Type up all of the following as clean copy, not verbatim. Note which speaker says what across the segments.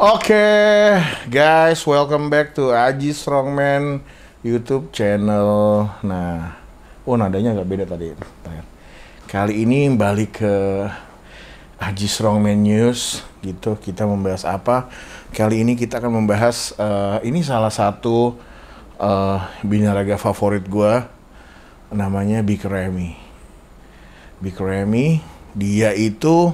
Speaker 1: Oke, guys, welcome back to Aji Strongman YouTube channel. Nah, nadanya agak beda tadi. Kali ini balik ke Aji Strongman News, gitu. Kita membahas apa? Kali ini kita akan membahas ini salah satu binaraga favorit gue, namanya Big Ramy. Big Ramy, dia itu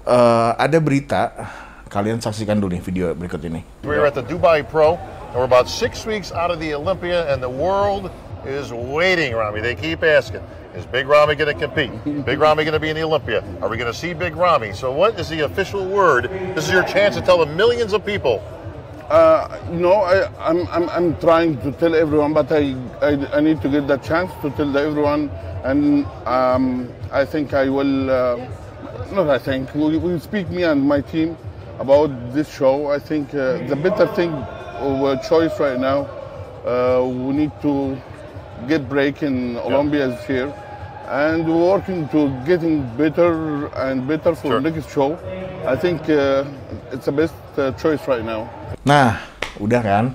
Speaker 1: ada berita. Kalian saksikan dulu nih video berikut ini.
Speaker 2: We're at the Dubai Pro, and we're about 6 weeks out of the Olympia, and the world is waiting, Ramy. They keep asking, is Big Ramy going to compete? Big Ramy going to be in the Olympia? Are we going to see Big Ramy? So what is the official word? This is your chance to tell the millions of people.
Speaker 3: I'm trying to tell everyone, but I need to get the chance to tell everyone, and I think I will. Not I think we speak, me and my team, about this show. I think the better thing or choice right now, we need to get break in Olympia this year, and we're working to getting better and better for next show. I think it's the best choice right now.
Speaker 1: Nah, udah kan?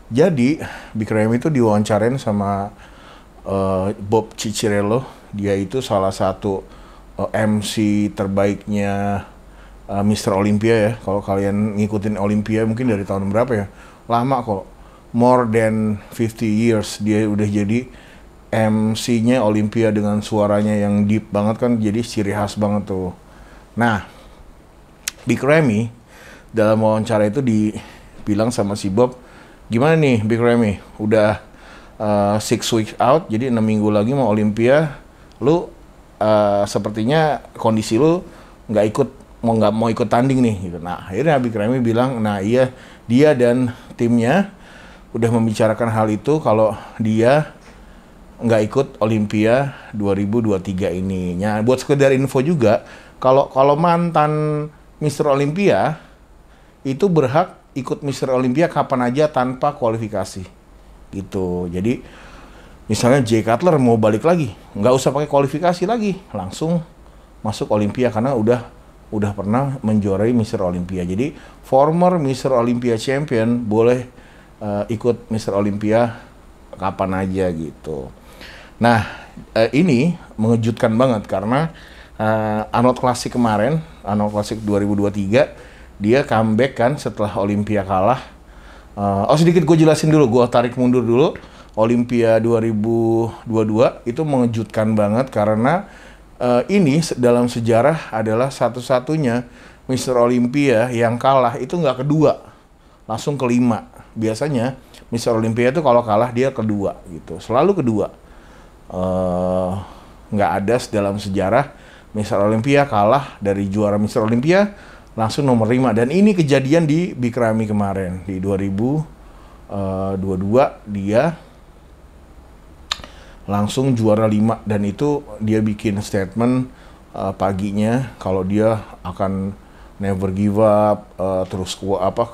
Speaker 1: Jadi Big Ramy itu diwawancarain sama Bob Cicciarello. Dia itu salah satu MC terbaiknya Mr. Olympia ya. Kalau kalian ngikutin Olympia mungkin dari tahun berapa ya? Lama kok. More than 50 years dia udah jadi MC-nya Olympia dengan suaranya yang deep banget kan, jadi ciri khas banget tuh. Nah, Big Ramy dalam wawancara itu dibilang sama si Bob, gimana nih Big Ramy? Udah 6 weeks out, jadi 6 minggu lagi mau Olympia. Lu sepertinya kondisi lu nggak mau ikut tanding nih gitu. Nah, akhirnya Big Ramy bilang, nah iya, dia dan timnya udah membicarakan hal itu kalau dia nggak ikut Olympia 2023 ini. Nah, buat sekedar info juga, kalau mantan Mr. Olympia itu berhak ikut Mr. Olympia kapan aja tanpa kualifikasi gitu. Jadi misalnya Jay Cutler mau balik lagi, nggak usah pakai kualifikasi lagi, langsung masuk Olympia karena udah pernah menjuarai Mr. Olympia. Jadi former Mr. Olympia champion boleh ikut Mr. Olympia kapan aja gitu. Nah, ini mengejutkan banget karena Arnold Classic kemarin, Arnold Classic 2023, dia comeback kan setelah Olympia kalah. Sedikit gue jelasin dulu, gue tarik mundur dulu. Olympia 2022 itu mengejutkan banget karena ini dalam sejarah adalah satu-satunya Mr. Olympia yang kalah itu nggak kedua, langsung kelima. Biasanya Mr. Olympia itu kalau kalah dia kedua gitu, selalu kedua. Nggak ada dalam sejarah Mr. Olympia kalah dari juara Mr. Olympia langsung nomor 5. Dan ini kejadian di Big Ramy kemarin di 2022 dia langsung juara 5, dan itu dia bikin statement paginya kalau dia akan never give up, terus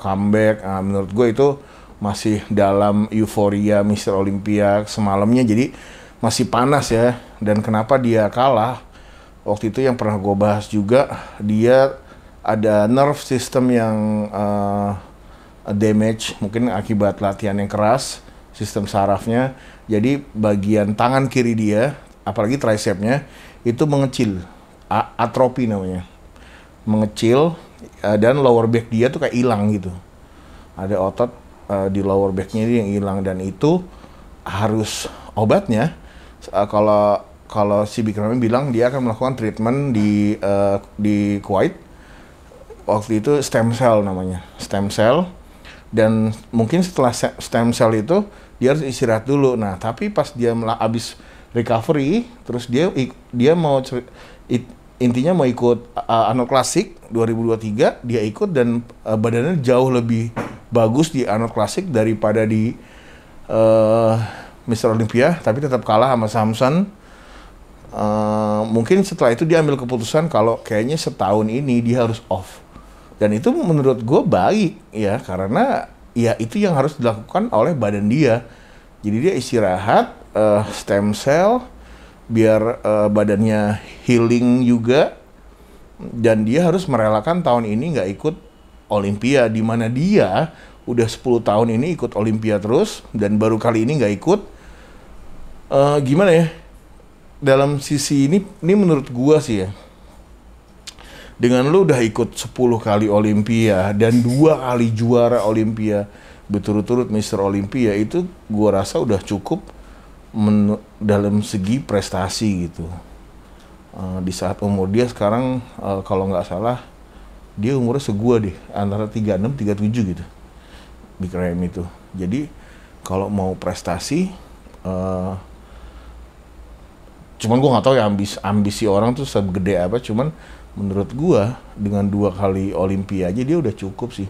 Speaker 1: comeback. Menurut gue itu masih dalam euforia Mr. Olympia semalamnya, jadi masih panas ya. Dan kenapa dia kalah? Waktu itu yang pernah gue bahas juga, dia ada nerve system yang damage, mungkin akibat latihan yang keras, sistem sarafnya. Jadi bagian tangan kiri dia, apalagi tricepnya, itu mengecil, atrofi namanya, mengecil, dan lower back dia tuh kayak hilang gitu. Ada otot di lower backnya dia yang hilang, dan itu harus obatnya. Kalau si Big Ramy bilang dia akan melakukan treatment di Kuwait. Waktu itu stem cell namanya, stem cell. Dan mungkin setelah stem cell itu dia harus istirahat dulu. Nah, tapi pas dia habis recovery, terus dia mau intinya mau ikut Arnold Classic 2023, dia ikut, dan badannya jauh lebih bagus di Arnold Classic daripada di Mr. Olympia, tapi tetap kalah sama Samson. Mungkin setelah itu dia ambil keputusan kalau kayaknya setahun ini dia harus off. Dan itu menurut gue baik ya, karena ya itu yang harus dilakukan oleh badan dia. Jadi dia istirahat, stem cell, biar badannya healing juga. Dan dia harus merelakan tahun ini nggak ikut Olympia, di mana dia udah 10 tahun ini ikut Olympia terus dan baru kali ini nggak ikut. Gimana ya? Dalam sisi ini menurut gua sih ya. Dengan lu udah ikut 10 kali Olympia dan 2 kali juara Olympia berturut-turut Mr. Olympia, itu gua rasa udah cukup dalam segi prestasi gitu. Di saat umur dia sekarang, kalau nggak salah dia umurnya segua deh, antara 36 37 gitu, Big Ram itu. Jadi kalau mau prestasi, cuman gue nggak tahu ya ambisi orang tuh segede apa. Cuman menurut gue dengan 2 kali Olympia aja dia udah cukup sih.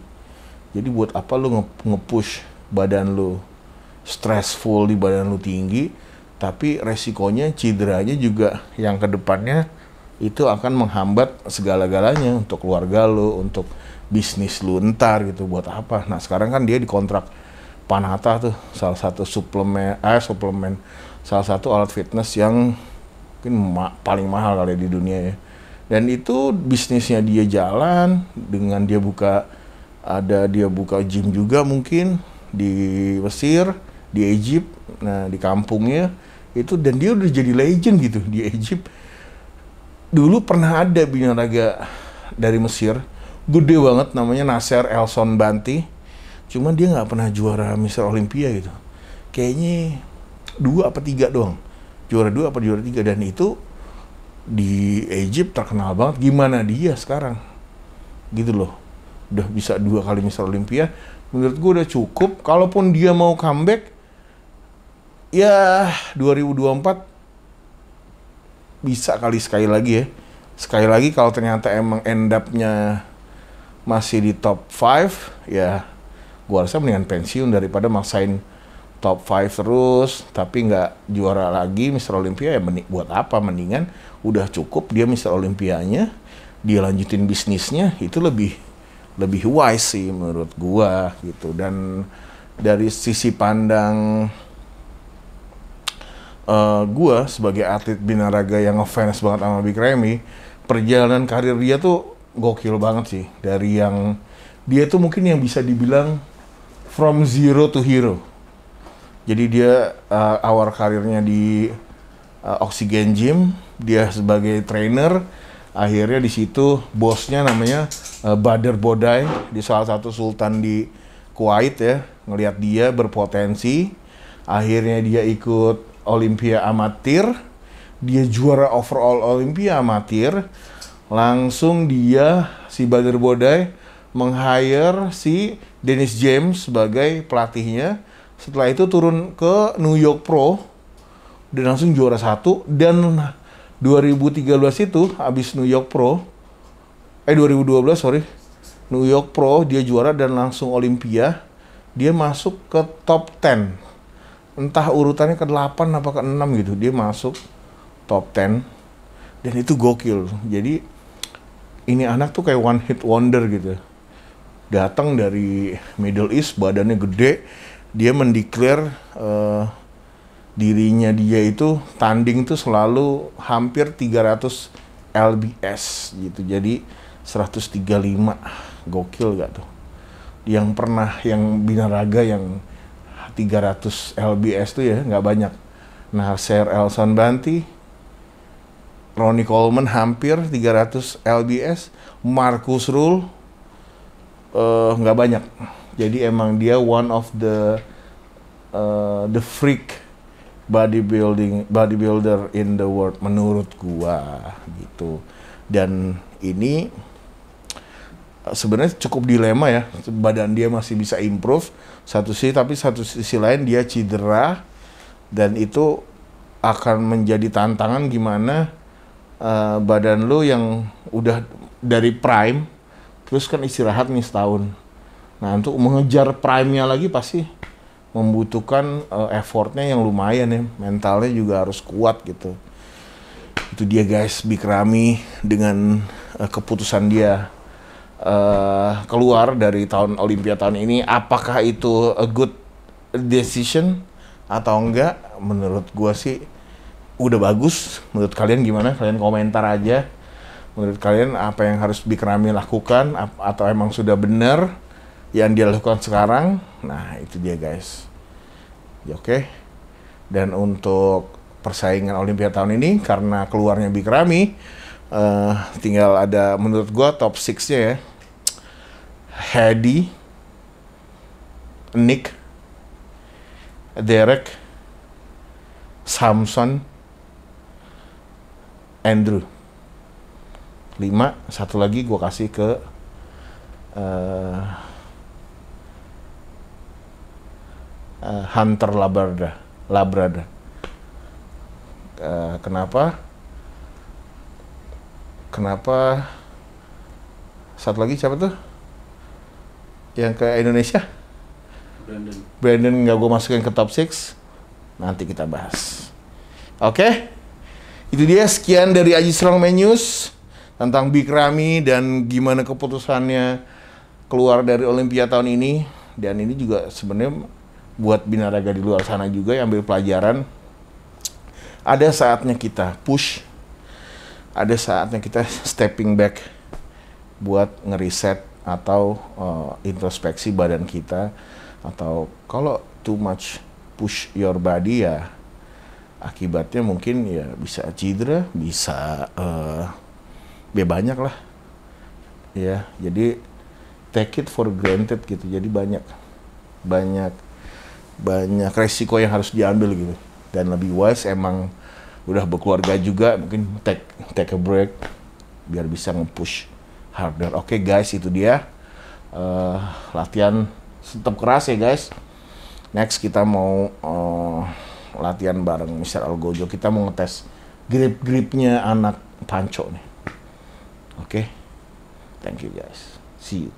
Speaker 1: Jadi buat apa lu nge-push badan lu stressful, di badan lu tinggi, tapi resikonya cederanya juga yang kedepannya itu akan menghambat segala-galanya untuk keluarga lu, untuk bisnis lu ntar gitu. Buat apa? Nah sekarang kan dia dikontrak Panata tuh, salah satu suplemen, salah satu alat fitness yang mungkin paling mahal kali di dunia ya. Dan itu bisnisnya dia jalan dengan dia buka gym juga mungkin di Mesir, di Egypt, nah di kampungnya itu, dan dia udah jadi legend gitu di Egypt. Dulu pernah ada binaraga dari Mesir, gede banget, namanya Nasser El Sonbanti. Cuman dia nggak pernah juara Mr. Olympia gitu. Kayaknya 2 apa 3 doang. Juara 2 apa juara 3, dan itu di Egypt terkenal banget. Gimana dia sekarang? Gitu loh. Udah bisa 2 kali Mr. Olympia. Menurut gue udah cukup. Kalaupun dia mau comeback, ya 2024 bisa kali sekali lagi ya. Sekali lagi kalau ternyata emang end up-nya masih di top 5, ya gua rasa mendingan pensiun daripada maksain top 5 terus tapi nggak juara lagi Mr. Olympia. Ya buat apa? Mendingan udah cukup dia Mr. Olympianya, dia lanjutin bisnisnya, itu lebih wise sih menurut gua gitu. Dan dari sisi pandang gua sebagai atlet binaraga yang ngefans banget sama Big Ramy, perjalanan karir dia tuh gokil banget sih. Dari yang dia tuh mungkin yang bisa dibilang from zero to hero. Jadi dia awal karirnya di Oxygen Gym, dia sebagai trainer. Akhirnya di situ bosnya namanya Badr Bodai, di salah satu sultan di Kuwait ya, ngelihat dia berpotensi. Akhirnya dia ikut Olympia amatir, dia juara overall Olympia amatir. Langsung dia, si Badr Bodai, meng-hire si Dennis James sebagai pelatihnya. Setelah itu turun ke New York Pro dan langsung juara 1. Dan 2013 itu habis New York Pro, 2012 sorry, New York Pro dia juara dan langsung Olympia. Dia masuk ke top 10. Entah urutannya ke-8 apa ke-6 gitu. Dia masuk top 10. Dan itu gokil. Jadi ini anak tuh kayak one hit wonder gitu. Datang dari Middle East, badannya gede, dia mendeklar dirinya dia itu tanding tuh selalu hampir 300 lbs gitu. Jadi 135, gokil gak tuh? Yang pernah yang binaraga yang 300 lbs tuh ya nggak banyak. Nasser El Sonbanti, Ronnie Coleman hampir 300 lbs, Marcus Rule nggak banyak. Jadi emang dia one of the freak bodybuilder in the world menurut gua gitu. Dan ini sebenarnya cukup dilema ya, badan dia masih bisa improve satu sisi, tapi satu sisi lain dia cedera, dan itu akan menjadi tantangan gimana badan lo yang udah dari prime terus kan istirahat nih setahun. Nah untuk mengejar prime-nya lagi pasti membutuhkan effortnya yang lumayan ya, mentalnya juga harus kuat gitu. Itu dia guys, Big Ramy dengan keputusan dia keluar dari tahun Olympia tahun ini. Apakah itu a good decision atau enggak? Menurut gua sih udah bagus. Menurut kalian gimana? Kalian komentar aja. Menurut kalian apa yang harus Big Ramy lakukan atau emang sudah benar yang dia lakukan sekarang? Nah, itu dia guys. Ya, oke. Dan untuk persaingan Olimpiade tahun ini karena keluarnya Big Ramy, tinggal ada menurut gua top 6-nya ya. Hedy, Nick, Derek, Samson, Andrew. 5, satu lagi gue kasih ke Hunter Labrada. Kenapa? Satu lagi siapa tuh? Yang ke Indonesia? Brandon nggak gue masukin ke top 6. Nanti kita bahas. Oke? Itu dia, sekian dari Aji Strongman News tentang Big Ramy dan gimana keputusannya keluar dari Olimpiade tahun ini. Dan ini juga sebenarnya buat binaraga di luar sana juga yang ambil pelajaran. Ada saatnya kita push, ada saatnya kita stepping back buat ngeriset atau introspeksi badan kita. Atau kalau too much push your body ya akibatnya mungkin ya bisa cedera, bisa banyak lah ya. Jadi take it for granted gitu. Jadi banyak resiko yang harus diambil gitu. Dan lebih wise emang udah berkeluarga juga mungkin take a break biar bisa nge-push harder. Oke guys, itu dia latihan tetap keras ya guys. Next kita mau latihan bareng Mr. Algojo. Kita mau ngetes grip-gripnya anak Panco nih. Oke. Thank you guys. See you.